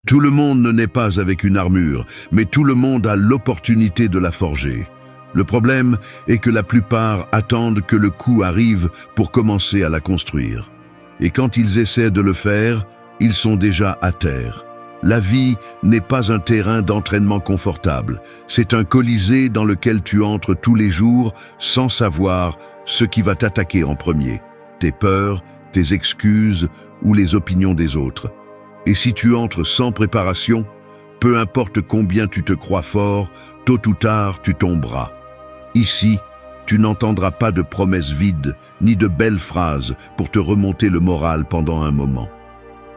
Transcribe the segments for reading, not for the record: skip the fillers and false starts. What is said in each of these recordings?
Tout le monde ne naît pas avec une armure, mais tout le monde a l'opportunité de la forger. Le problème est que la plupart attendent que le coup arrive pour commencer à la construire. Et quand ils essaient de le faire, ils sont déjà à terre. La vie n'est pas un terrain d'entraînement confortable, c'est un colisée dans lequel tu entres tous les jours sans savoir ce qui va t'attaquer en premier, tes peurs, tes excuses ou les opinions des autres. Et si tu entres sans préparation, peu importe combien tu te crois fort, tôt ou tard tu tomberas. Ici, tu n'entendras pas de promesses vides ni de belles phrases pour te remonter le moral pendant un moment.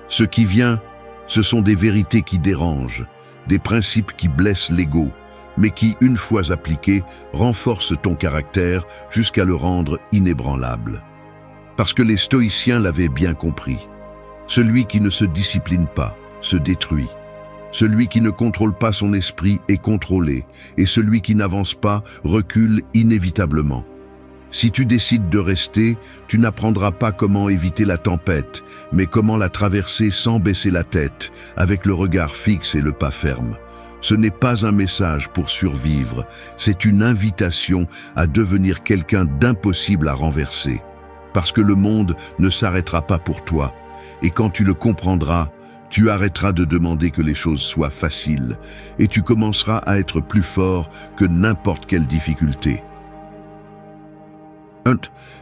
Ce qui vient, ce sont des vérités qui dérangent, des principes qui blessent l'ego, mais qui, une fois appliqués, renforcent ton caractère jusqu'à le rendre inébranlable. Parce que les stoïciens l'avaient bien compris. Celui qui ne se discipline pas se détruit. Celui qui ne contrôle pas son esprit est contrôlé, et celui qui n'avance pas recule inévitablement. Si tu décides de rester, tu n'apprendras pas comment éviter la tempête, mais comment la traverser sans baisser la tête, avec le regard fixe et le pas ferme. Ce n'est pas un message pour survivre, c'est une invitation à devenir quelqu'un d'impossible à renverser. Parce que le monde ne s'arrêtera pas pour toi, et quand tu le comprendras, tu arrêteras de demander que les choses soient faciles, et tu commenceras à être plus fort que n'importe quelle difficulté. 1.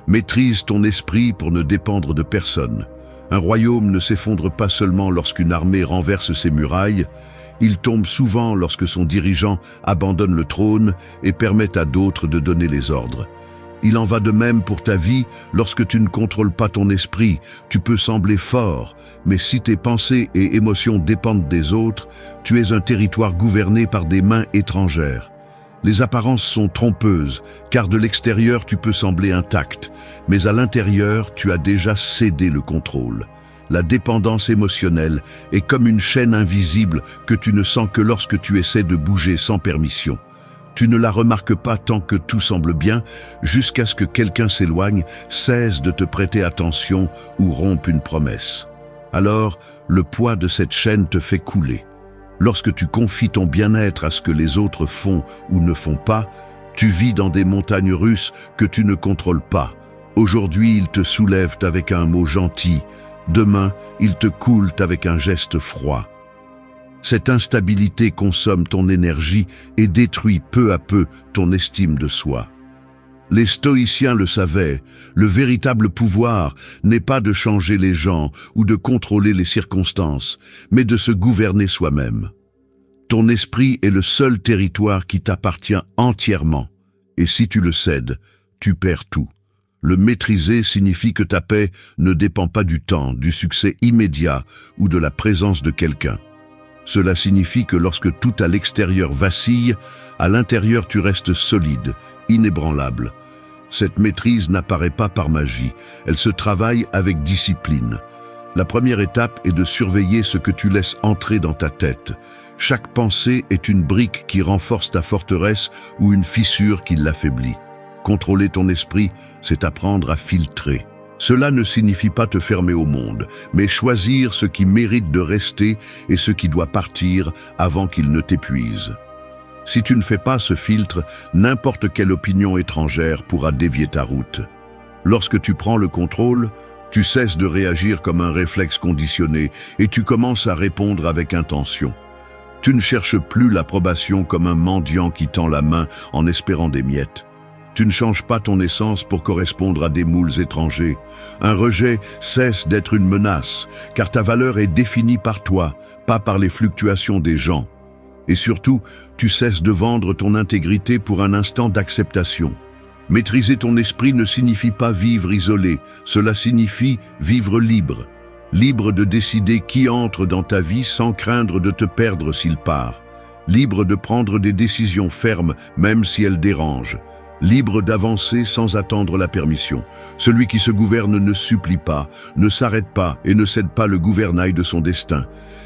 Maîtrise ton esprit pour ne dépendre de personne. Un royaume ne s'effondre pas seulement lorsqu'une armée renverse ses murailles, il tombe souvent lorsque son dirigeant abandonne le trône et permet à d'autres de donner les ordres. Il en va de même pour ta vie lorsque tu ne contrôles pas ton esprit. Tu peux sembler fort, mais si tes pensées et émotions dépendent des autres, tu es un territoire gouverné par des mains étrangères. Les apparences sont trompeuses, car de l'extérieur tu peux sembler intact, mais à l'intérieur tu as déjà cédé le contrôle. La dépendance émotionnelle est comme une chaîne invisible que tu ne sens que lorsque tu essaies de bouger sans permission. Tu ne la remarques pas tant que tout semble bien, jusqu'à ce que quelqu'un s'éloigne, cesse de te prêter attention ou rompe une promesse. Alors, le poids de cette chaîne te fait couler. Lorsque tu confies ton bien-être à ce que les autres font ou ne font pas, tu vis dans des montagnes russes que tu ne contrôles pas. Aujourd'hui, ils te soulèvent avec un mot gentil. Demain, ils te coulent avec un geste froid. Cette instabilité consomme ton énergie et détruit peu à peu ton estime de soi. Les stoïciens le savaient, le véritable pouvoir n'est pas de changer les gens ou de contrôler les circonstances, mais de se gouverner soi-même. Ton esprit est le seul territoire qui t'appartient entièrement, et si tu le cèdes, tu perds tout. Le maîtriser signifie que ta paix ne dépend pas du temps, du succès immédiat ou de la présence de quelqu'un. Cela signifie que lorsque tout à l'extérieur vacille, à l'intérieur tu restes solide, inébranlable. Cette maîtrise n'apparaît pas par magie, elle se travaille avec discipline. La première étape est de surveiller ce que tu laisses entrer dans ta tête. Chaque pensée est une brique qui renforce ta forteresse ou une fissure qui l'affaiblit. Contrôler ton esprit, c'est apprendre à filtrer. Cela ne signifie pas te fermer au monde, mais choisir ce qui mérite de rester et ce qui doit partir avant qu'il ne t'épuise. Si tu ne fais pas ce filtre, n'importe quelle opinion étrangère pourra dévier ta route. Lorsque tu prends le contrôle, tu cesses de réagir comme un réflexe conditionné et tu commences à répondre avec intention. Tu ne cherches plus l'approbation comme un mendiant qui tend la main en espérant des miettes. Tu ne changes pas ton essence pour correspondre à des moules étrangers. Un rejet cesse d'être une menace, car ta valeur est définie par toi, pas par les fluctuations des gens. Et surtout, tu cesses de vendre ton intégrité pour un instant d'acceptation. Maîtriser ton esprit ne signifie pas vivre isolé, cela signifie vivre libre. Libre de décider qui entre dans ta vie sans craindre de te perdre s'il part. Libre de prendre des décisions fermes, même si elles dérangent. Libre d'avancer sans attendre la permission. Celui qui se gouverne ne supplie pas, ne s'arrête pas et ne cède pas le gouvernail de son destin.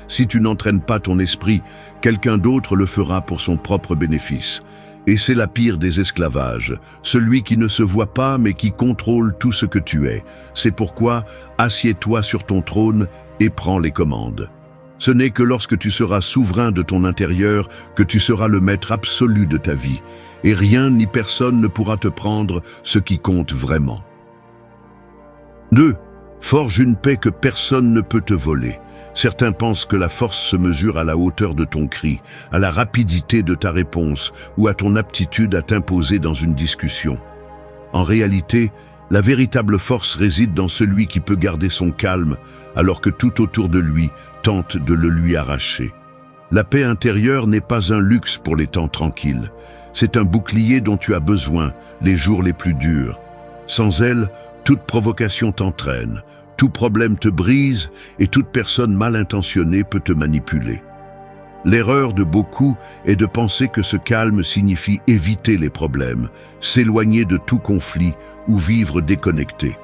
Si tu n'entraînes pas ton esprit, quelqu'un d'autre le fera pour son propre bénéfice. Et c'est la pire des esclavages, celui qui ne se voit pas mais qui contrôle tout ce que tu es. C'est pourquoi assieds-toi sur ton trône et prends les commandes. Ce n'est que lorsque tu seras souverain de ton intérieur que tu seras le maître absolu de ta vie, et rien ni personne ne pourra te prendre ce qui compte vraiment. 2. Forge une paix que personne ne peut te voler. Certains pensent que la force se mesure à la hauteur de ton cri, à la rapidité de ta réponse ou à ton aptitude à t'imposer dans une discussion. En réalité, la véritable force réside dans celui qui peut garder son calme alors que tout autour de lui tente de le lui arracher. La paix intérieure n'est pas un luxe pour les temps tranquilles. C'est un bouclier dont tu as besoin les jours les plus durs. Sans elle, toute provocation t'entraîne, tout problème te brise et toute personne mal intentionnée peut te manipuler. L'erreur de beaucoup est de penser que ce calme signifie éviter les problèmes, s'éloigner de tout conflit ou vivre déconnecté.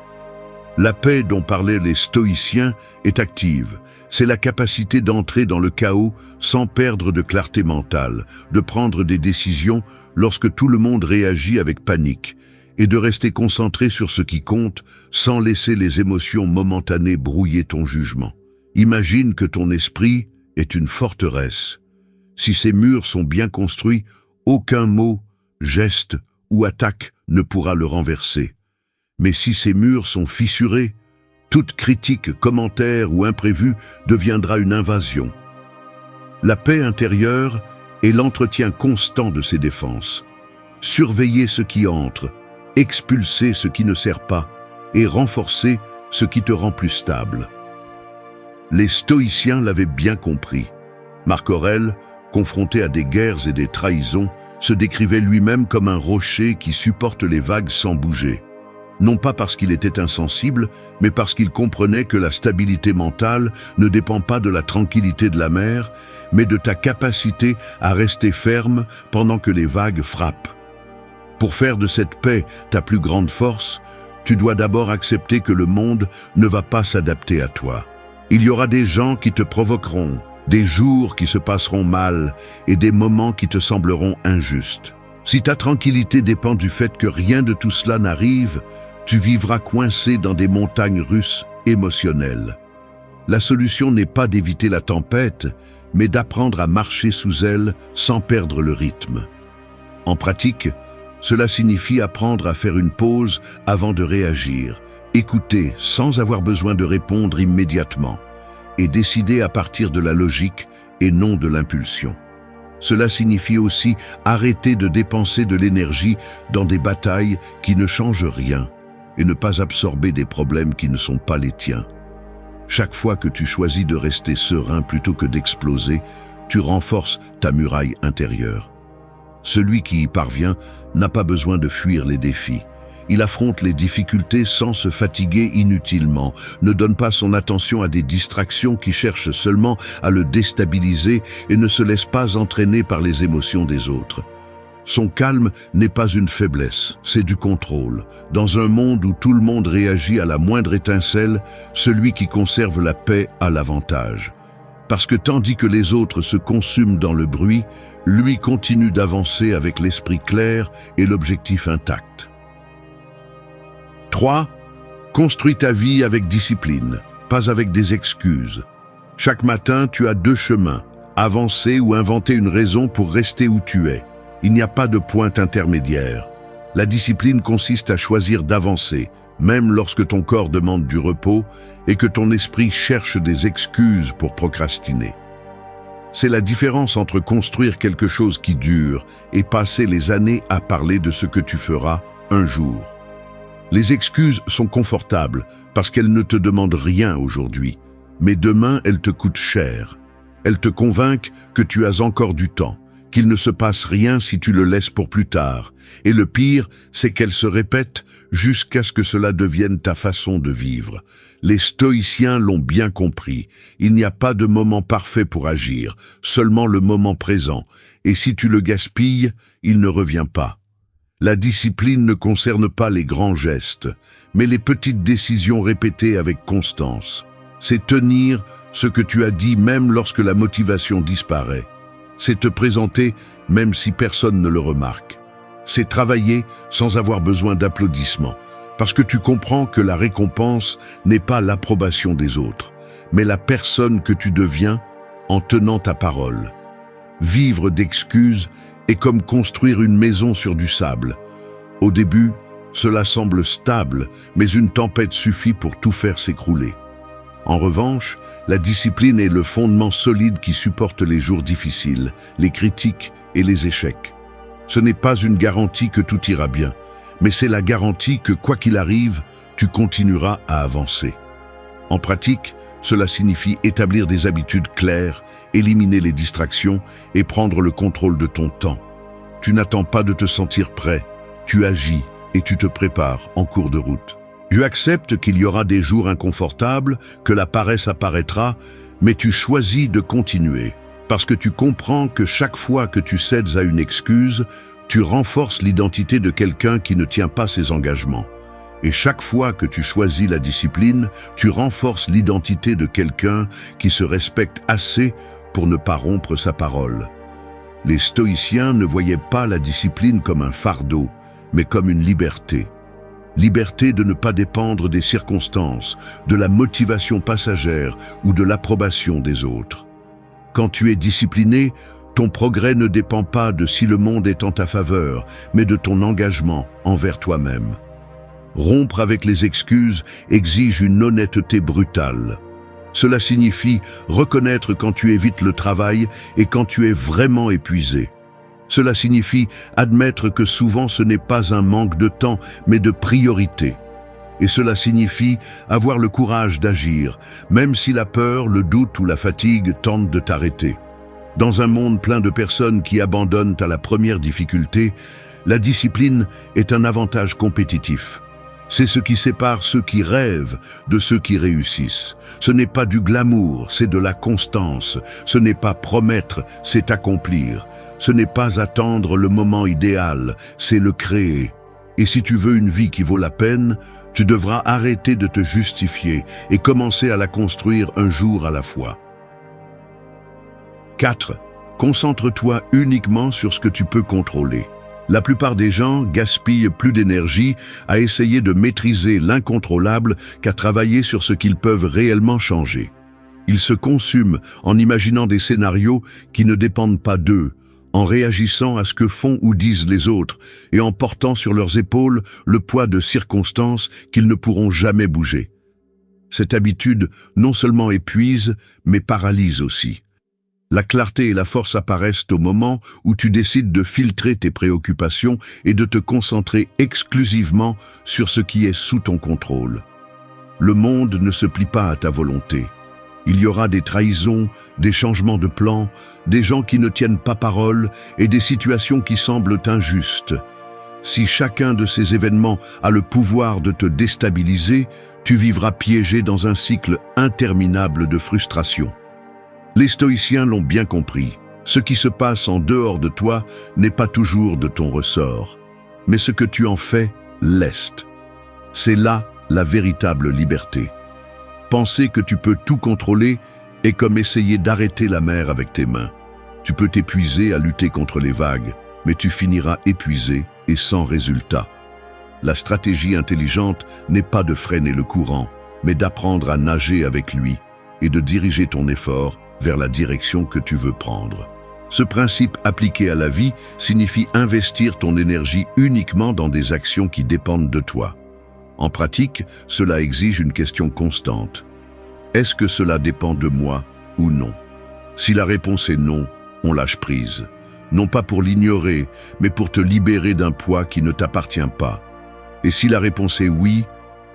La paix dont parlaient les stoïciens est active. C'est la capacité d'entrer dans le chaos sans perdre de clarté mentale, de prendre des décisions lorsque tout le monde réagit avec panique, et de rester concentré sur ce qui compte sans laisser les émotions momentanées brouiller ton jugement. Imagine que ton esprit est une forteresse. Si ces murs sont bien construits, aucun mot, geste ou attaque ne pourra le renverser. Mais si ces murs sont fissurés, toute critique, commentaire ou imprévu deviendra une invasion. La paix intérieure est l'entretien constant de ses défenses. Surveiller ce qui entre, expulser ce qui ne sert pas et renforcer ce qui te rend plus stable. Les stoïciens l'avaient bien compris. Marc Aurèle, confronté à des guerres et des trahisons, se décrivait lui-même comme un rocher qui supporte les vagues sans bouger. Non pas parce qu'il était insensible, mais parce qu'il comprenait que la stabilité mentale ne dépend pas de la tranquillité de la mer, mais de ta capacité à rester ferme pendant que les vagues frappent. Pour faire de cette paix ta plus grande force, tu dois d'abord accepter que le monde ne va pas s'adapter à toi. Il y aura des gens qui te provoqueront, des jours qui se passeront mal et des moments qui te sembleront injustes. Si ta tranquillité dépend du fait que rien de tout cela n'arrive, tu vivras coincé dans des montagnes russes émotionnelles. La solution n'est pas d'éviter la tempête, mais d'apprendre à marcher sous elle sans perdre le rythme. En pratique, cela signifie apprendre à faire une pause avant de réagir, écouter sans avoir besoin de répondre immédiatement, et décider à partir de la logique et non de l'impulsion. Cela signifie aussi arrêter de dépenser de l'énergie dans des batailles qui ne changent rien et ne pas absorber des problèmes qui ne sont pas les tiens. Chaque fois que tu choisis de rester serein plutôt que d'exploser, tu renforces ta muraille intérieure. Celui qui y parvient n'a pas besoin de fuir les défis. Il affronte les difficultés sans se fatiguer inutilement, ne donne pas son attention à des distractions qui cherchent seulement à le déstabiliser et ne se laisse pas entraîner par les émotions des autres. Son calme n'est pas une faiblesse, c'est du contrôle. Dans un monde où tout le monde réagit à la moindre étincelle, celui qui conserve la paix a l'avantage. Parce que tandis que les autres se consument dans le bruit, lui continue d'avancer avec l'esprit clair et l'objectif intact. 3. Construis ta vie avec discipline, pas avec des excuses. Chaque matin, tu as deux chemins, avancer ou inventer une raison pour rester où tu es. Il n'y a pas de pointe intermédiaire. La discipline consiste à choisir d'avancer, même lorsque ton corps demande du repos et que ton esprit cherche des excuses pour procrastiner. C'est la différence entre construire quelque chose qui dure et passer les années à parler de ce que tu feras un jour. Les excuses sont confortables parce qu'elles ne te demandent rien aujourd'hui, mais demain elles te coûtent cher. Elles te convainquent que tu as encore du temps, qu'il ne se passe rien si tu le laisses pour plus tard. Et le pire, c'est qu'elles se répètent jusqu'à ce que cela devienne ta façon de vivre. Les stoïciens l'ont bien compris. Il n'y a pas de moment parfait pour agir, seulement le moment présent. Et si tu le gaspilles, il ne revient pas. La discipline ne concerne pas les grands gestes, mais les petites décisions répétées avec constance. C'est tenir ce que tu as dit même lorsque la motivation disparaît. C'est te présenter même si personne ne le remarque. C'est travailler sans avoir besoin d'applaudissements, parce que tu comprends que la récompense n'est pas l'approbation des autres, mais la personne que tu deviens en tenant ta parole. Vivre d'excuses est comme construire une maison sur du sable. Au début, cela semble stable, mais une tempête suffit pour tout faire s'écrouler. En revanche, la discipline est le fondement solide qui supporte les jours difficiles, les critiques et les échecs. Ce n'est pas une garantie que tout ira bien, mais c'est la garantie que quoi qu'il arrive, tu continueras à avancer. En pratique, cela signifie établir des habitudes claires, éliminer les distractions et prendre le contrôle de ton temps. Tu n'attends pas de te sentir prêt, tu agis et tu te prépares en cours de route. Tu acceptes qu'il y aura des jours inconfortables, que la paresse apparaîtra, mais tu choisis de continuer, parce que tu comprends que chaque fois que tu cèdes à une excuse, tu renforces l'identité de quelqu'un qui ne tient pas ses engagements. Et chaque fois que tu choisis la discipline, tu renforces l'identité de quelqu'un qui se respecte assez pour ne pas rompre sa parole. Les stoïciens ne voyaient pas la discipline comme un fardeau, mais comme une liberté. Liberté de ne pas dépendre des circonstances, de la motivation passagère ou de l'approbation des autres. Quand tu es discipliné, ton progrès ne dépend pas de si le monde est en ta faveur, mais de ton engagement envers toi-même. Rompre avec les excuses exige une honnêteté brutale. Cela signifie reconnaître quand tu évites le travail et quand tu es vraiment épuisé. Cela signifie admettre que souvent ce n'est pas un manque de temps, mais de priorité. Et cela signifie avoir le courage d'agir, même si la peur, le doute ou la fatigue tentent de t'arrêter. Dans un monde plein de personnes qui abandonnent à la première difficulté, la discipline est un avantage compétitif. C'est ce qui sépare ceux qui rêvent de ceux qui réussissent. Ce n'est pas du glamour, c'est de la constance. Ce n'est pas promettre, c'est accomplir. Ce n'est pas attendre le moment idéal, c'est le créer. Et si tu veux une vie qui vaut la peine, tu devras arrêter de te justifier et commencer à la construire un jour à la fois. 4. Concentre-toi uniquement sur ce que tu peux contrôler. La plupart des gens gaspillent plus d'énergie à essayer de maîtriser l'incontrôlable qu'à travailler sur ce qu'ils peuvent réellement changer. Ils se consument en imaginant des scénarios qui ne dépendent pas d'eux, en réagissant à ce que font ou disent les autres et en portant sur leurs épaules le poids de circonstances qu'ils ne pourront jamais bouger. Cette habitude non seulement épuise, mais paralyse aussi. La clarté et la force apparaissent au moment où tu décides de filtrer tes préoccupations et de te concentrer exclusivement sur ce qui est sous ton contrôle. Le monde ne se plie pas à ta volonté. Il y aura des trahisons, des changements de plan, des gens qui ne tiennent pas parole et des situations qui semblent injustes. Si chacun de ces événements a le pouvoir de te déstabiliser, tu vivras piégé dans un cycle interminable de frustration. Les stoïciens l'ont bien compris. Ce qui se passe en dehors de toi n'est pas toujours de ton ressort, mais ce que tu en fais l'est. C'est là la véritable liberté. Penser que tu peux tout contrôler est comme essayer d'arrêter la mer avec tes mains. Tu peux t'épuiser à lutter contre les vagues, mais tu finiras épuisé et sans résultat. La stratégie intelligente n'est pas de freiner le courant, mais d'apprendre à nager avec lui et de diriger ton effort vers la direction que tu veux prendre. Ce principe appliqué à la vie signifie investir ton énergie uniquement dans des actions qui dépendent de toi. En pratique, cela exige une question constante. Est-ce que cela dépend de moi ou non? Si la réponse est non, on lâche prise. Non pas pour l'ignorer, mais pour te libérer d'un poids qui ne t'appartient pas. Et si la réponse est oui,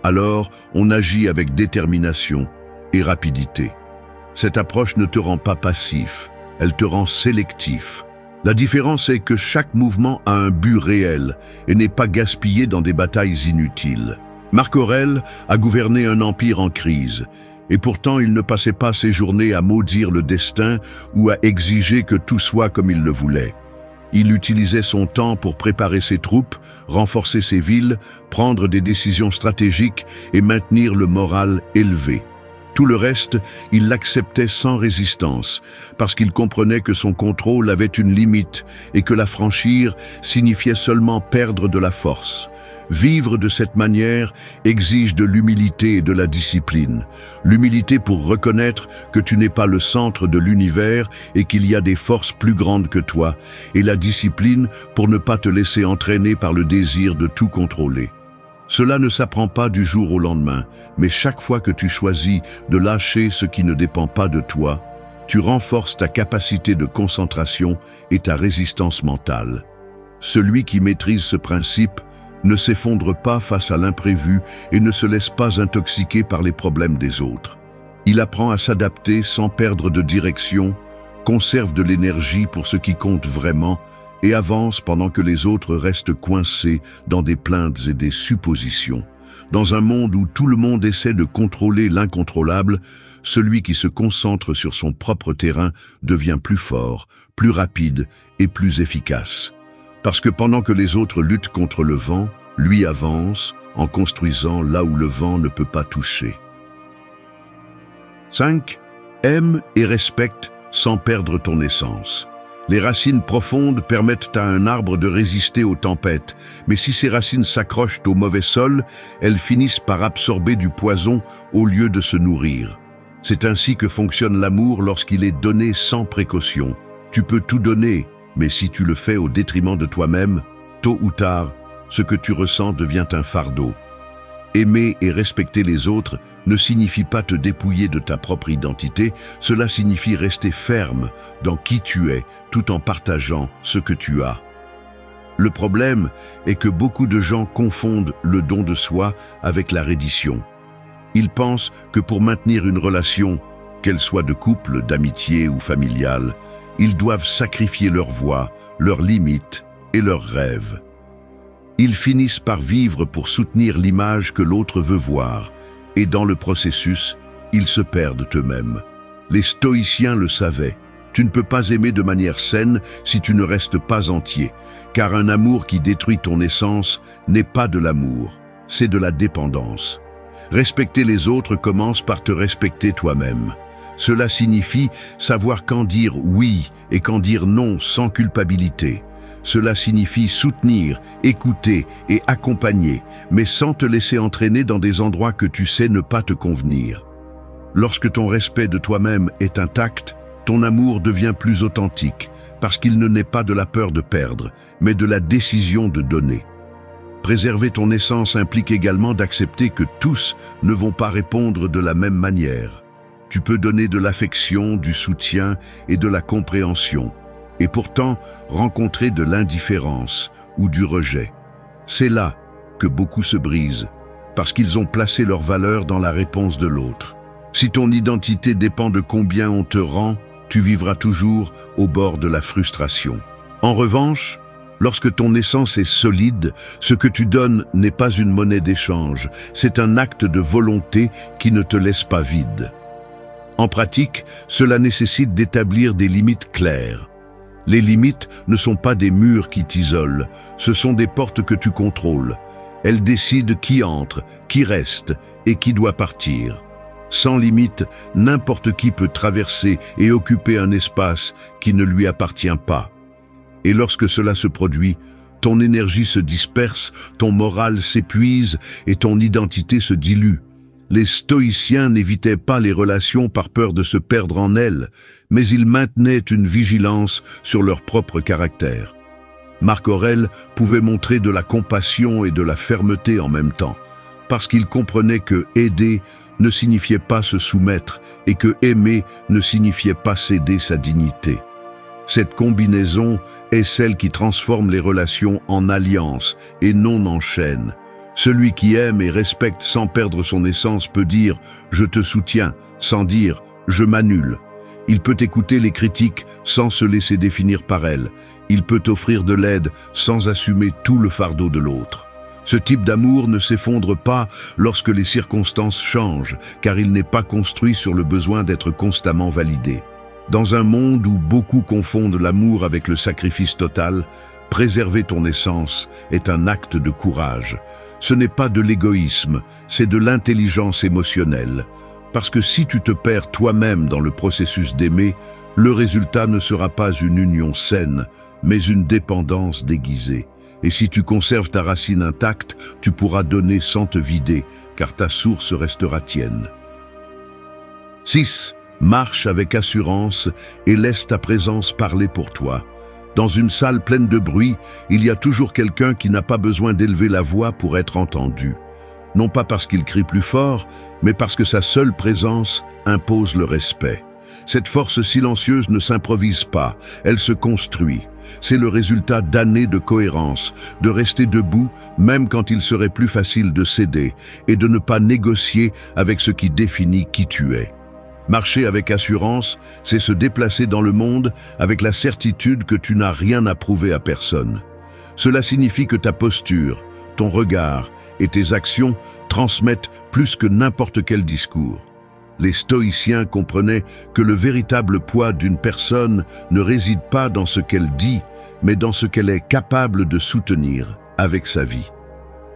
alors on agit avec détermination et rapidité. Cette approche ne te rend pas passif, elle te rend sélectif. La différence est que chaque mouvement a un but réel et n'est pas gaspillé dans des batailles inutiles. Marc Aurèle a gouverné un empire en crise, et pourtant il ne passait pas ses journées à maudire le destin ou à exiger que tout soit comme il le voulait. Il utilisait son temps pour préparer ses troupes, renforcer ses villes, prendre des décisions stratégiques et maintenir le moral élevé. Tout le reste, il l'acceptait sans résistance, parce qu'il comprenait que son contrôle avait une limite et que la franchir signifiait seulement perdre de la force. Vivre de cette manière exige de l'humilité et de la discipline. L'humilité pour reconnaître que tu n'es pas le centre de l'univers et qu'il y a des forces plus grandes que toi, et la discipline pour ne pas te laisser entraîner par le désir de tout contrôler. Cela ne s'apprend pas du jour au lendemain, mais chaque fois que tu choisis de lâcher ce qui ne dépend pas de toi, tu renforces ta capacité de concentration et ta résistance mentale. Celui qui maîtrise ce principe ne s'effondre pas face à l'imprévu et ne se laisse pas intoxiquer par les problèmes des autres. Il apprend à s'adapter sans perdre de direction, conserve de l'énergie pour ce qui compte vraiment et avance pendant que les autres restent coincés dans des plaintes et des suppositions. Dans un monde où tout le monde essaie de contrôler l'incontrôlable, celui qui se concentre sur son propre terrain devient plus fort, plus rapide et plus efficace. Parce que pendant que les autres luttent contre le vent, lui avance en construisant là où le vent ne peut pas toucher. 5. Aime et respecte sans perdre ton essence. Les racines profondes permettent à un arbre de résister aux tempêtes, mais si ces racines s'accrochent au mauvais sol, elles finissent par absorber du poison au lieu de se nourrir. C'est ainsi que fonctionne l'amour lorsqu'il est donné sans précaution. Tu peux tout donner, mais si tu le fais au détriment de toi-même, tôt ou tard, ce que tu ressens devient un fardeau. Aimer et respecter les autres ne signifie pas te dépouiller de ta propre identité, cela signifie rester ferme dans qui tu es, tout en partageant ce que tu as. Le problème est que beaucoup de gens confondent le don de soi avec la reddition. Ils pensent que pour maintenir une relation, qu'elle soit de couple, d'amitié ou familiale, ils doivent sacrifier leur voix, leurs limites et leurs rêves. Ils finissent par vivre pour soutenir l'image que l'autre veut voir, et dans le processus, ils se perdent eux-mêmes. Les stoïciens le savaient. Tu ne peux pas aimer de manière saine si tu ne restes pas entier, car un amour qui détruit ton essence n'est pas de l'amour, c'est de la dépendance. Respecter les autres commence par te respecter toi-même. Cela signifie savoir quand dire oui et quand dire non sans culpabilité. Cela signifie soutenir, écouter et accompagner, mais sans te laisser entraîner dans des endroits que tu sais ne pas te convenir. Lorsque ton respect de toi-même est intact, ton amour devient plus authentique, parce qu'il ne naît pas de la peur de perdre, mais de la décision de donner. Préserver ton essence implique également d'accepter que tous ne vont pas répondre de la même manière. Tu peux donner de l'affection, du soutien et de la compréhension, et pourtant rencontrer de l'indifférence ou du rejet. C'est là que beaucoup se brisent, parce qu'ils ont placé leur valeur dans la réponse de l'autre. Si ton identité dépend de combien on te rend, tu vivras toujours au bord de la frustration. En revanche, lorsque ton essence est solide, ce que tu donnes n'est pas une monnaie d'échange, c'est un acte de volonté qui ne te laisse pas vide. En pratique, cela nécessite d'établir des limites claires. Les limites ne sont pas des murs qui t'isolent, ce sont des portes que tu contrôles. Elles décident qui entre, qui reste et qui doit partir. Sans limite, n'importe qui peut traverser et occuper un espace qui ne lui appartient pas. Et lorsque cela se produit, ton énergie se disperse, ton moral s'épuise et ton identité se dilue. Les stoïciens n'évitaient pas les relations par peur de se perdre en elles, mais ils maintenaient une vigilance sur leur propre caractère. Marc Aurèle pouvait montrer de la compassion et de la fermeté en même temps, parce qu'il comprenait que aider ne signifiait pas se soumettre et que aimer ne signifiait pas céder sa dignité. Cette combinaison est celle qui transforme les relations en alliances et non en chaînes. Celui qui aime et respecte sans perdre son essence peut dire « je te soutiens » sans dire « je m'annule ». Il peut écouter les critiques sans se laisser définir par elles. Il peut offrir de l'aide sans assumer tout le fardeau de l'autre. Ce type d'amour ne s'effondre pas lorsque les circonstances changent, car il n'est pas construit sur le besoin d'être constamment validé. Dans un monde où beaucoup confondent l'amour avec le sacrifice total, préserver ton essence est un acte de courage. Ce n'est pas de l'égoïsme, c'est de l'intelligence émotionnelle. Parce que si tu te perds toi-même dans le processus d'aimer, le résultat ne sera pas une union saine, mais une dépendance déguisée. Et si tu conserves ta racine intacte, tu pourras donner sans te vider, car ta source restera tienne. 6. Marche avec assurance et laisse ta présence parler pour toi. Dans une salle pleine de bruit, il y a toujours quelqu'un qui n'a pas besoin d'élever la voix pour être entendu. Non pas parce qu'il crie plus fort, mais parce que sa seule présence impose le respect. Cette force silencieuse ne s'improvise pas, elle se construit. C'est le résultat d'années de cohérence, de rester debout même quand il serait plus facile de céder et de ne pas négocier avec ce qui définit qui tu es. Marcher avec assurance, c'est se déplacer dans le monde avec la certitude que tu n'as rien à prouver à personne. Cela signifie que ta posture, ton regard et tes actions transmettent plus que n'importe quel discours. Les stoïciens comprenaient que le véritable poids d'une personne ne réside pas dans ce qu'elle dit, mais dans ce qu'elle est capable de soutenir avec sa vie.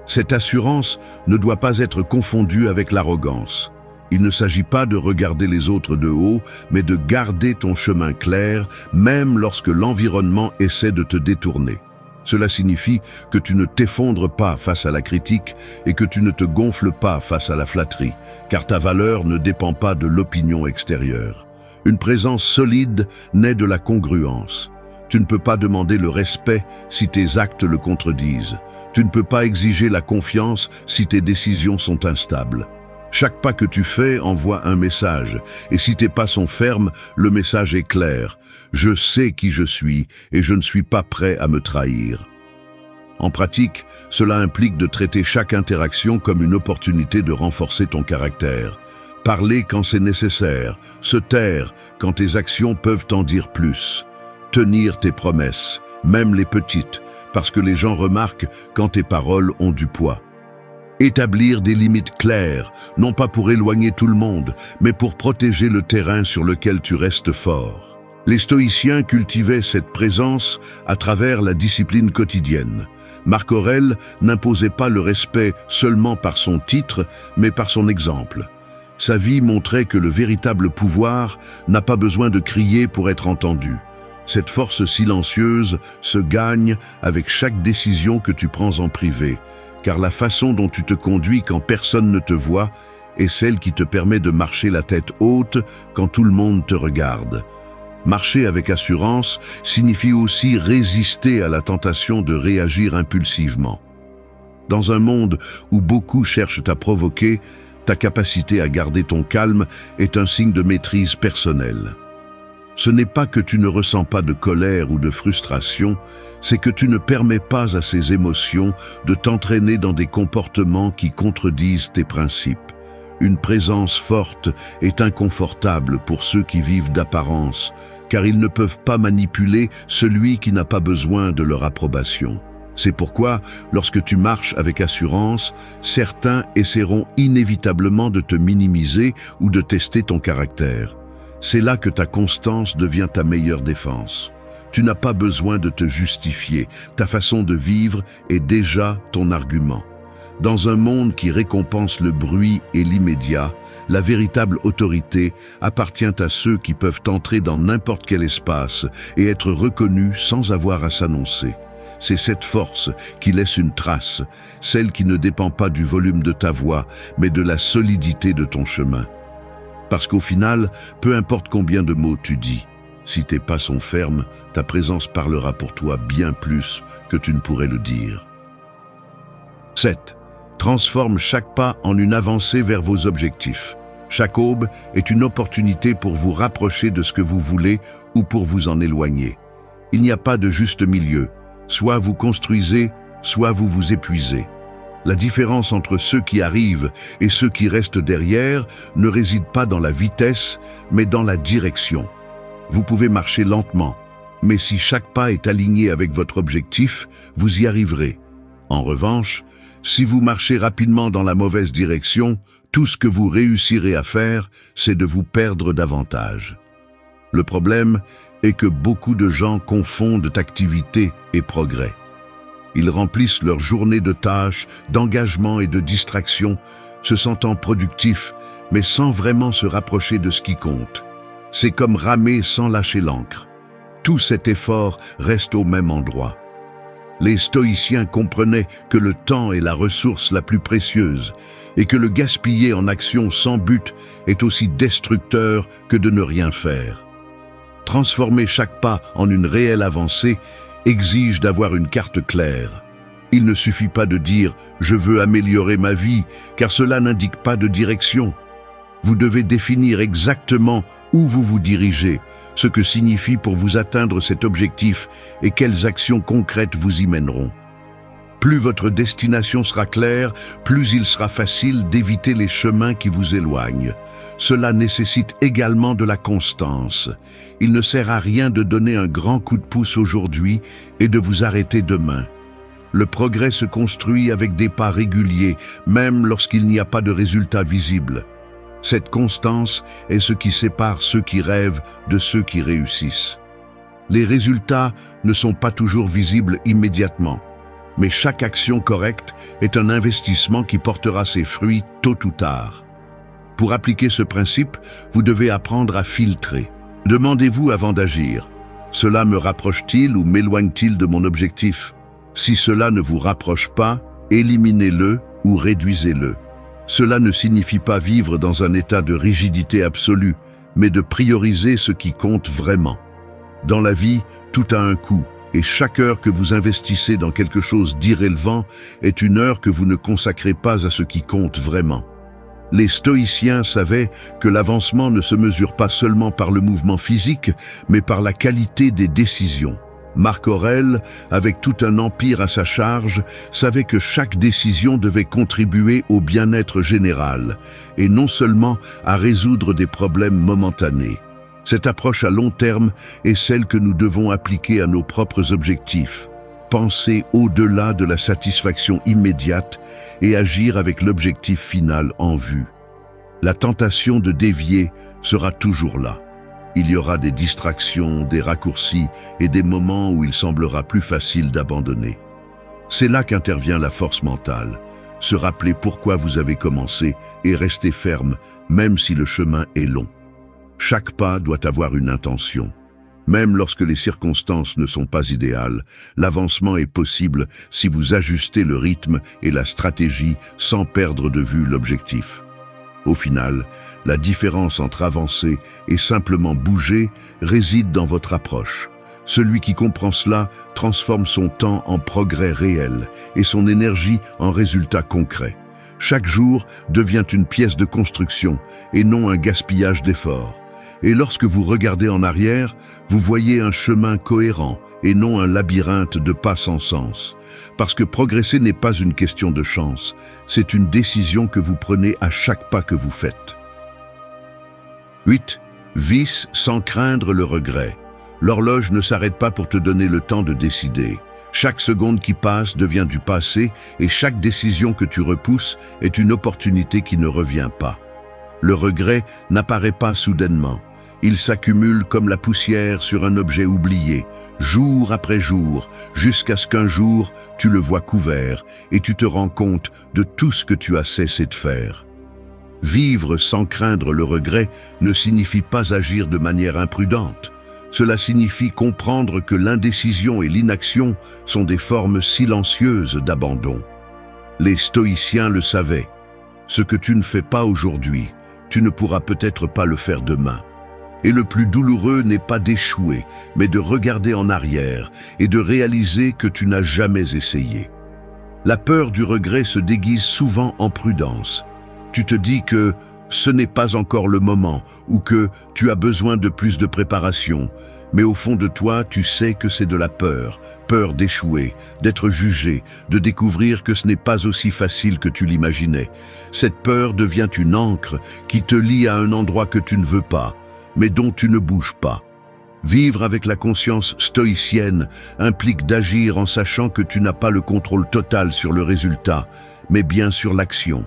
Cette assurance ne doit pas être confondue avec l'arrogance. Il ne s'agit pas de regarder les autres de haut, mais de garder ton chemin clair, même lorsque l'environnement essaie de te détourner. Cela signifie que tu ne t'effondres pas face à la critique et que tu ne te gonfles pas face à la flatterie, car ta valeur ne dépend pas de l'opinion extérieure. Une présence solide naît de la congruence. Tu ne peux pas demander le respect si tes actes le contredisent. Tu ne peux pas exiger la confiance si tes décisions sont instables. Chaque pas que tu fais envoie un message, et si tes pas sont fermes, le message est clair. Je sais qui je suis, et je ne suis pas prêt à me trahir. En pratique, cela implique de traiter chaque interaction comme une opportunité de renforcer ton caractère. Parler quand c'est nécessaire, se taire quand tes actions peuvent en dire plus. Tenir tes promesses, même les petites, parce que les gens remarquent quand tes paroles ont du poids. Établir des limites claires, non pas pour éloigner tout le monde, mais pour protéger le terrain sur lequel tu restes fort. Les stoïciens cultivaient cette présence à travers la discipline quotidienne. Marc Aurèle n'imposait pas le respect seulement par son titre, mais par son exemple. Sa vie montrait que le véritable pouvoir n'a pas besoin de crier pour être entendu. Cette force silencieuse se gagne avec chaque décision que tu prends en privé, car la façon dont tu te conduis quand personne ne te voit est celle qui te permet de marcher la tête haute quand tout le monde te regarde. Marcher avec assurance signifie aussi résister à la tentation de réagir impulsivement. Dans un monde où beaucoup cherchent à provoquer, ta capacité à garder ton calme est un signe de maîtrise personnelle. Ce n'est pas que tu ne ressens pas de colère ou de frustration, c'est que tu ne permets pas à ces émotions de t'entraîner dans des comportements qui contredisent tes principes. Une présence forte est inconfortable pour ceux qui vivent d'apparence, car ils ne peuvent pas manipuler celui qui n'a pas besoin de leur approbation. C'est pourquoi, lorsque tu marches avec assurance, certains essaieront inévitablement de te minimiser ou de tester ton caractère. C'est là que ta constance devient ta meilleure défense. Tu n'as pas besoin de te justifier, ta façon de vivre est déjà ton argument. Dans un monde qui récompense le bruit et l'immédiat, la véritable autorité appartient à ceux qui peuvent entrer dans n'importe quel espace et être reconnus sans avoir à s'annoncer. C'est cette force qui laisse une trace, celle qui ne dépend pas du volume de ta voix, mais de la solidité de ton chemin. Parce qu'au final, peu importe combien de mots tu dis, si tes pas sont fermes, ta présence parlera pour toi bien plus que tu ne pourrais le dire. 7. Transforme chaque pas en une avancée vers vos objectifs. Chaque aube est une opportunité pour vous rapprocher de ce que vous voulez ou pour vous en éloigner. Il n'y a pas de juste milieu. Soit vous construisez, soit vous vous épuisez. La différence entre ceux qui arrivent et ceux qui restent derrière ne réside pas dans la vitesse, mais dans la direction. Vous pouvez marcher lentement, mais si chaque pas est aligné avec votre objectif, vous y arriverez. En revanche, si vous marchez rapidement dans la mauvaise direction, tout ce que vous réussirez à faire, c'est de vous perdre davantage. Le problème est que beaucoup de gens confondent activité et progrès. Ils remplissent leur journée de tâches, d'engagement et de distraction, se sentant productifs, mais sans vraiment se rapprocher de ce qui compte. C'est comme ramer sans lâcher l'ancre. Tout cet effort reste au même endroit. Les stoïciens comprenaient que le temps est la ressource la plus précieuse et que le gaspiller en actions sans but est aussi destructeur que de ne rien faire. Transformer chaque pas en une réelle avancée exige d'avoir une carte claire. Il ne suffit pas de dire « je veux améliorer ma vie » car cela n'indique pas de direction. Vous devez définir exactement où vous vous dirigez, ce que signifie pour vous atteindre cet objectif et quelles actions concrètes vous y mèneront. Plus votre destination sera claire, plus il sera facile d'éviter les chemins qui vous éloignent. Cela nécessite également de la constance. Il ne sert à rien de donner un grand coup de pouce aujourd'hui et de vous arrêter demain. Le progrès se construit avec des pas réguliers, même lorsqu'il n'y a pas de résultats visibles. Cette constance est ce qui sépare ceux qui rêvent de ceux qui réussissent. Les résultats ne sont pas toujours visibles immédiatement, mais chaque action correcte est un investissement qui portera ses fruits tôt ou tard. Pour appliquer ce principe, vous devez apprendre à filtrer. Demandez-vous avant d'agir, cela me rapproche-t-il ou m'éloigne-t-il de mon objectif? Si cela ne vous rapproche pas, éliminez-le ou réduisez-le. Cela ne signifie pas vivre dans un état de rigidité absolue, mais de prioriser ce qui compte vraiment. Dans la vie, tout a un coût, et chaque heure que vous investissez dans quelque chose d'irrélevant est une heure que vous ne consacrez pas à ce qui compte vraiment. Les stoïciens savaient que l'avancement ne se mesure pas seulement par le mouvement physique, mais par la qualité des décisions. Marc Aurèle, avec tout un empire à sa charge, savait que chaque décision devait contribuer au bien-être général, et non seulement à résoudre des problèmes momentanés. Cette approche à long terme est celle que nous devons appliquer à nos propres objectifs. Penser au-delà de la satisfaction immédiate et agir avec l'objectif final en vue. La tentation de dévier sera toujours là. Il y aura des distractions, des raccourcis et des moments où il semblera plus facile d'abandonner. C'est là qu'intervient la force mentale. Se rappeler pourquoi vous avez commencé et rester ferme, même si le chemin est long. Chaque pas doit avoir une intention. Même lorsque les circonstances ne sont pas idéales, l'avancement est possible si vous ajustez le rythme et la stratégie sans perdre de vue l'objectif. Au final, la différence entre avancer et simplement bouger réside dans votre approche. Celui qui comprend cela transforme son temps en progrès réel et son énergie en résultats concrets. Chaque jour devient une pièce de construction et non un gaspillage d'efforts. Et lorsque vous regardez en arrière, vous voyez un chemin cohérent et non un labyrinthe de pas sans sens. Parce que progresser n'est pas une question de chance, c'est une décision que vous prenez à chaque pas que vous faites. 8. Vis sans craindre le regret. L'horloge ne s'arrête pas pour te donner le temps de décider. Chaque seconde qui passe devient du passé et chaque décision que tu repousses est une opportunité qui ne revient pas. Le regret n'apparaît pas soudainement. Il s'accumule comme la poussière sur un objet oublié, jour après jour, jusqu'à ce qu'un jour, tu le vois couvert et tu te rends compte de tout ce que tu as cessé de faire. Vivre sans craindre le regret ne signifie pas agir de manière imprudente. Cela signifie comprendre que l'indécision et l'inaction sont des formes silencieuses d'abandon. Les stoïciens le savaient. Ce que tu ne fais pas aujourd'hui, tu ne pourras peut-être pas le faire demain. Et le plus douloureux n'est pas d'échouer, mais de regarder en arrière et de réaliser que tu n'as jamais essayé. La peur du regret se déguise souvent en prudence. Tu te dis que ce n'est pas encore le moment ou que tu as besoin de plus de préparation. Mais au fond de toi, tu sais que c'est de la peur. Peur d'échouer, d'être jugé, de découvrir que ce n'est pas aussi facile que tu l'imaginais. Cette peur devient une ancre qui te lie à un endroit que tu ne veux pas, mais dont tu ne bouges pas. Vivre avec la conscience stoïcienne implique d'agir en sachant que tu n'as pas le contrôle total sur le résultat, mais bien sur l'action.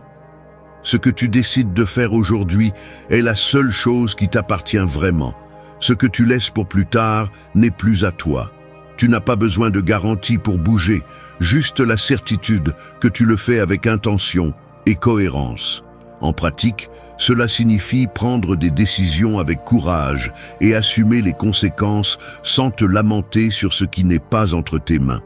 Ce que tu décides de faire aujourd'hui est la seule chose qui t'appartient vraiment. Ce que tu laisses pour plus tard n'est plus à toi. Tu n'as pas besoin de garantie pour bouger, juste la certitude que tu le fais avec intention et cohérence. En pratique, cela signifie prendre des décisions avec courage et assumer les conséquences sans te lamenter sur ce qui n'est pas entre tes mains.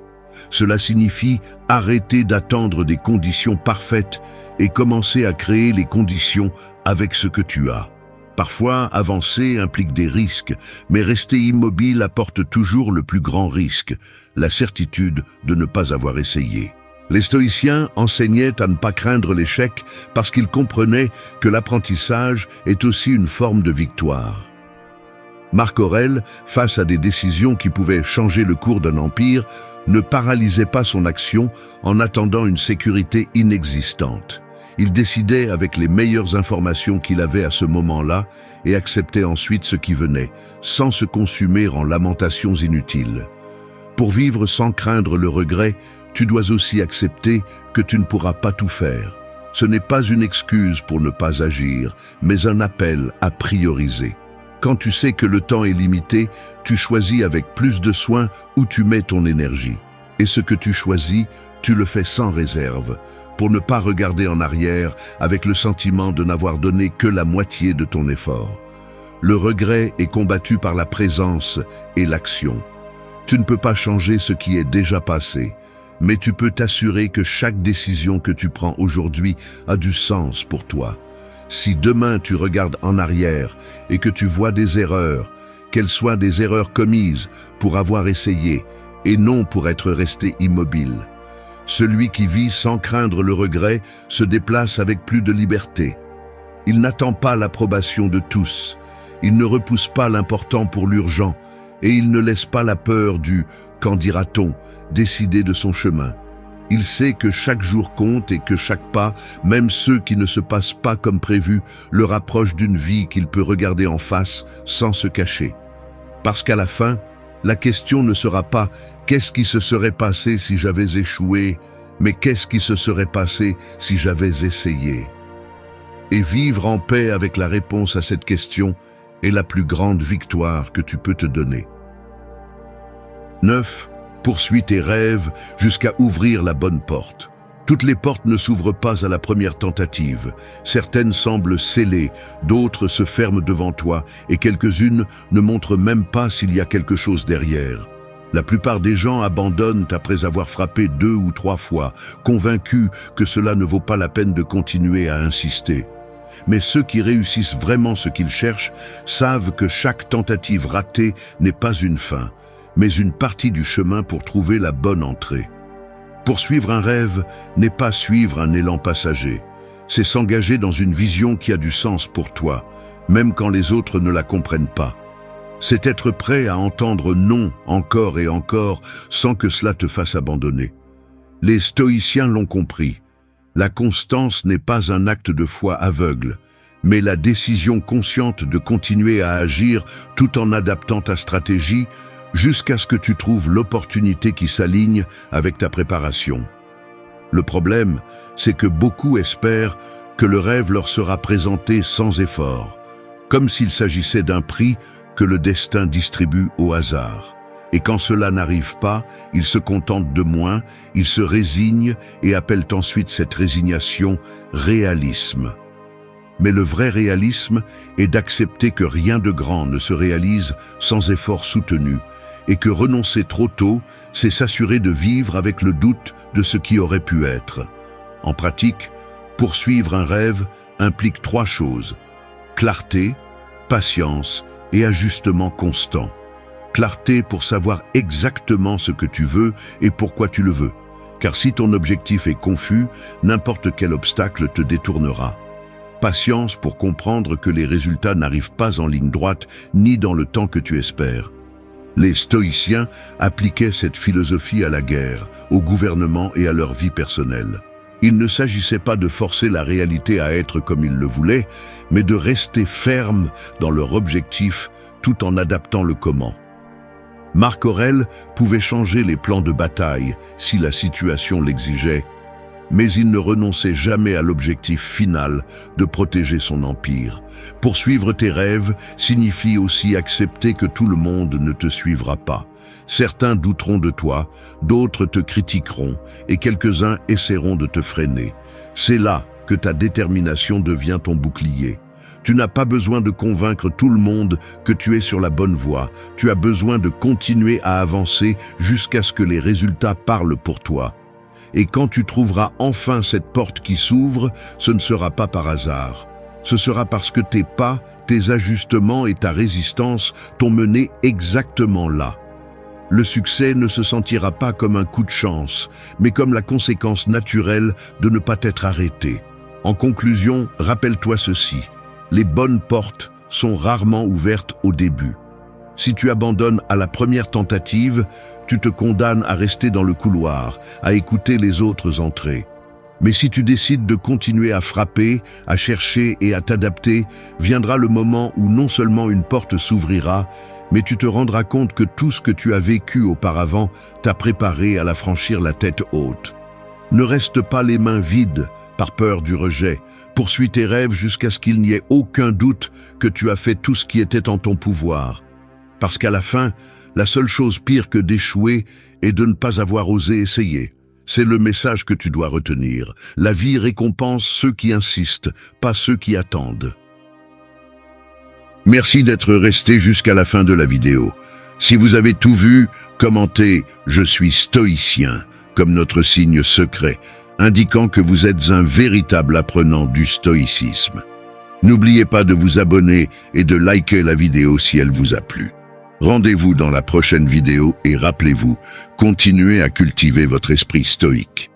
Cela signifie arrêter d'attendre des conditions parfaites et commencer à créer les conditions avec ce que tu as. Parfois, avancer implique des risques, mais rester immobile apporte toujours le plus grand risque, la certitude de ne pas avoir essayé. Les stoïciens enseignaient à ne pas craindre l'échec parce qu'ils comprenaient que l'apprentissage est aussi une forme de victoire. Marc Aurèle, face à des décisions qui pouvaient changer le cours d'un empire, ne paralysait pas son action en attendant une sécurité inexistante. Il décidait avec les meilleures informations qu'il avait à ce moment-là et acceptait ensuite ce qui venait, sans se consumer en lamentations inutiles. Pour vivre sans craindre le regret, tu dois aussi accepter que tu ne pourras pas tout faire. Ce n'est pas une excuse pour ne pas agir, mais un appel à prioriser. Quand tu sais que le temps est limité, tu choisis avec plus de soin où tu mets ton énergie. Et ce que tu choisis, tu le fais sans réserve, pour ne pas regarder en arrière avec le sentiment de n'avoir donné que la moitié de ton effort. Le regret est combattu par la présence et l'action. Tu ne peux pas changer ce qui est déjà passé, mais tu peux t'assurer que chaque décision que tu prends aujourd'hui a du sens pour toi. Si demain tu regardes en arrière et que tu vois des erreurs, qu'elles soient des erreurs commises pour avoir essayé et non pour être resté immobile, celui qui vit sans craindre le regret se déplace avec plus de liberté. Il n'attend pas l'approbation de tous, il ne repousse pas l'important pour l'urgent et il ne laisse pas la peur du « qu'en dira-t-on » décider de son chemin. Il sait que chaque jour compte et que chaque pas, même ceux qui ne se passent pas comme prévu, le rapproche d'une vie qu'il peut regarder en face sans se cacher. Parce qu'à la fin, la question ne sera pas « qu'est-ce qui se serait passé si j'avais échoué ?» mais « qu'est-ce qui se serait passé si j'avais essayé ?» Et vivre en paix avec la réponse à cette question est la plus grande victoire que tu peux te donner. 9. Poursuis tes rêves jusqu'à ouvrir la bonne porte. Toutes les portes ne s'ouvrent pas à la première tentative. Certaines semblent scellées, d'autres se ferment devant toi et quelques-unes ne montrent même pas s'il y a quelque chose derrière. La plupart des gens abandonnent après avoir frappé 2 ou 3 fois, convaincus que cela ne vaut pas la peine de continuer à insister. Mais ceux qui réussissent vraiment ce qu'ils cherchent savent que chaque tentative ratée n'est pas une fin, mais une partie du chemin pour trouver la bonne entrée. Poursuivre un rêve n'est pas suivre un élan passager, c'est s'engager dans une vision qui a du sens pour toi, même quand les autres ne la comprennent pas. C'est être prêt à entendre non encore et encore sans que cela te fasse abandonner. Les stoïciens l'ont compris. La constance n'est pas un acte de foi aveugle, mais la décision consciente de continuer à agir tout en adaptant ta stratégie jusqu'à ce que tu trouves l'opportunité qui s'aligne avec ta préparation. Le problème, c'est que beaucoup espèrent que le rêve leur sera présenté sans effort, comme s'il s'agissait d'un prix que le destin distribue au hasard. Et quand cela n'arrive pas, ils se contentent de moins, ils se résignent et appellent ensuite cette résignation réalisme. Mais le vrai réalisme est d'accepter que rien de grand ne se réalise sans effort soutenu, et que renoncer trop tôt, c'est s'assurer de vivre avec le doute de ce qui aurait pu être. En pratique, poursuivre un rêve implique 3 choses: clarté, patience et ajustement constant. Clarté pour savoir exactement ce que tu veux et pourquoi tu le veux, car si ton objectif est confus, n'importe quel obstacle te détournera. Patience pour comprendre que les résultats n'arrivent pas en ligne droite ni dans le temps que tu espères. Les stoïciens appliquaient cette philosophie à la guerre, au gouvernement et à leur vie personnelle. Il ne s'agissait pas de forcer la réalité à être comme ils le voulaient, mais de rester fermes dans leur objectif tout en adaptant le comment. Marc Aurèle pouvait changer les plans de bataille si la situation l'exigeait, mais il ne renonçait jamais à l'objectif final de protéger son empire. Poursuivre tes rêves signifie aussi accepter que tout le monde ne te suivra pas. Certains douteront de toi, d'autres te critiqueront et quelques-uns essaieront de te freiner. C'est là que ta détermination devient ton bouclier. Tu n'as pas besoin de convaincre tout le monde que tu es sur la bonne voie. Tu as besoin de continuer à avancer jusqu'à ce que les résultats parlent pour toi. Et quand tu trouveras enfin cette porte qui s'ouvre, ce ne sera pas par hasard. Ce sera parce que tes pas, tes ajustements et ta résistance t'ont mené exactement là. Le succès ne se sentira pas comme un coup de chance, mais comme la conséquence naturelle de ne pas t'être arrêté. En conclusion, rappelle-toi ceci. Les bonnes portes sont rarement ouvertes au début. Si tu abandonnes à la première tentative, tu te condamnes à rester dans le couloir, à écouter les autres entrer. Mais si tu décides de continuer à frapper, à chercher et à t'adapter, viendra le moment où non seulement une porte s'ouvrira, mais tu te rendras compte que tout ce que tu as vécu auparavant t'a préparé à la franchir la tête haute. Ne reste pas les mains vides par peur du rejet. Poursuis tes rêves jusqu'à ce qu'il n'y ait aucun doute que tu as fait tout ce qui était en ton pouvoir. Parce qu'à la fin, la seule chose pire que d'échouer est de ne pas avoir osé essayer. C'est le message que tu dois retenir. La vie récompense ceux qui insistent, pas ceux qui attendent. Merci d'être resté jusqu'à la fin de la vidéo. Si vous avez tout vu, commentez « Je suis stoïcien » comme notre signe secret, indiquant que vous êtes un véritable apprenant du stoïcisme. N'oubliez pas de vous abonner et de liker la vidéo si elle vous a plu. Rendez-vous dans la prochaine vidéo et rappelez-vous, continuez à cultiver votre esprit stoïque.